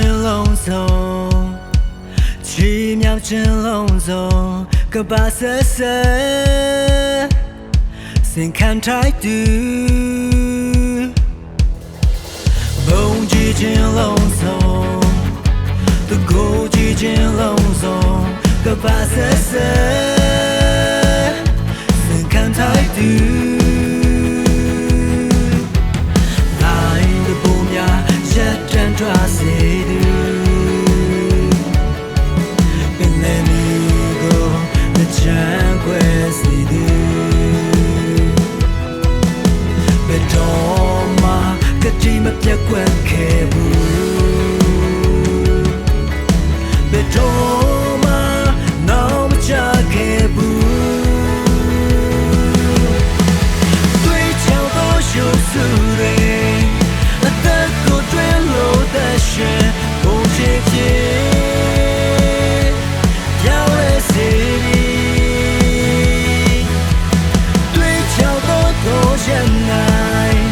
ခြင်းလုံးစုံချီမြောက်ခြင်းလုံးစုံကဘာဆက်ဆက်စင်ခံထိုက်သူဘုံကြည့်ခြင်းလုံးစုံသူကိုကြည့်ခြင်းလုံးစုံကဘာဆက်ဆက်စင်ခံထိုက်သူမပြတ်ကွက်ခဲ့ဘူးဘယ်တော့မှနောက်မချခဲ့ဘူးတွေ့ချောသောရှုပ်စုတွေအသက်ကိုတွင်လို့သက်ရှင်ဘုံချစ်ခြင်းရောက်ရစေတွေ့ချောသောရက်နိုင်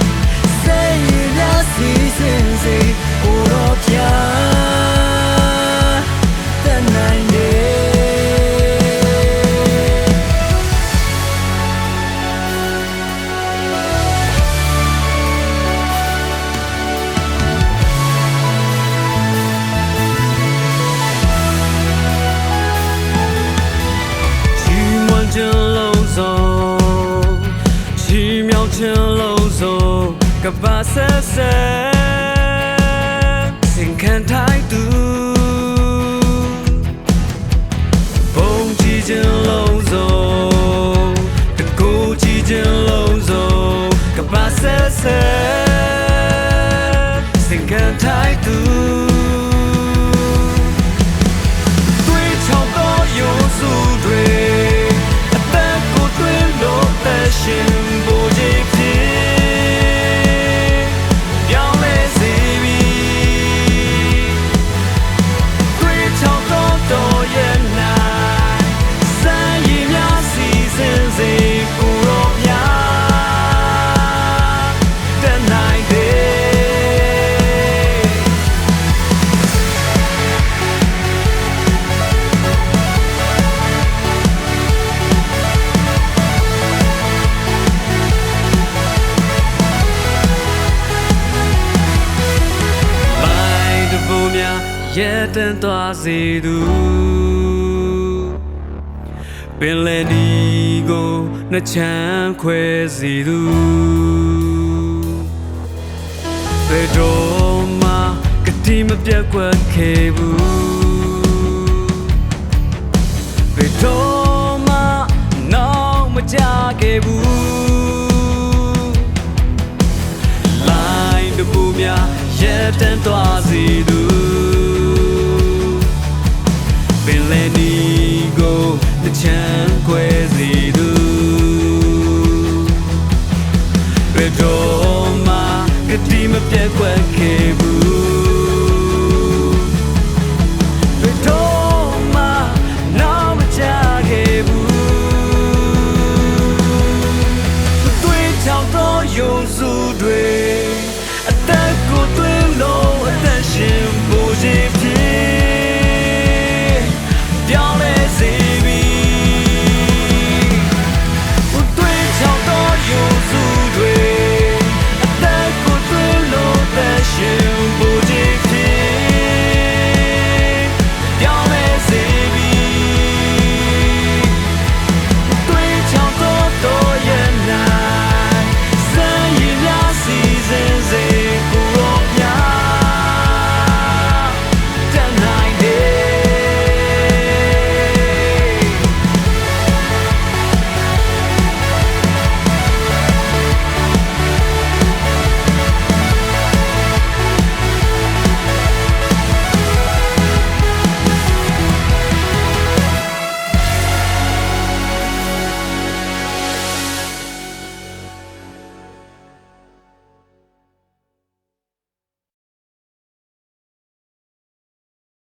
ခြင်းလုံးစုံကဘာဆက်ဆက်စင်ခံထိုက်သူဘုံကြည့်ခြင်းလုံးစုံတကူကြည့်ခြင်းလုံးစုံကဘာဆက်ဆက်စင်ခံထိုက်သူတွေ့ချောက်သောရိုးစုတွေအသက်ကိုတွင်လို့သက်ရှင်ရဲတန်သွားစေသူပင်လယ်ဒီကိုနှချမ်းခွဲစေသူဘယ်တော့မှကတိမပြတ်ကွက်ခဲ့ဘူးဘယ်တော့မှနောက်မကြခဲ့ဘူးလိုင်းတပူများရဲတန်သွားစေသူ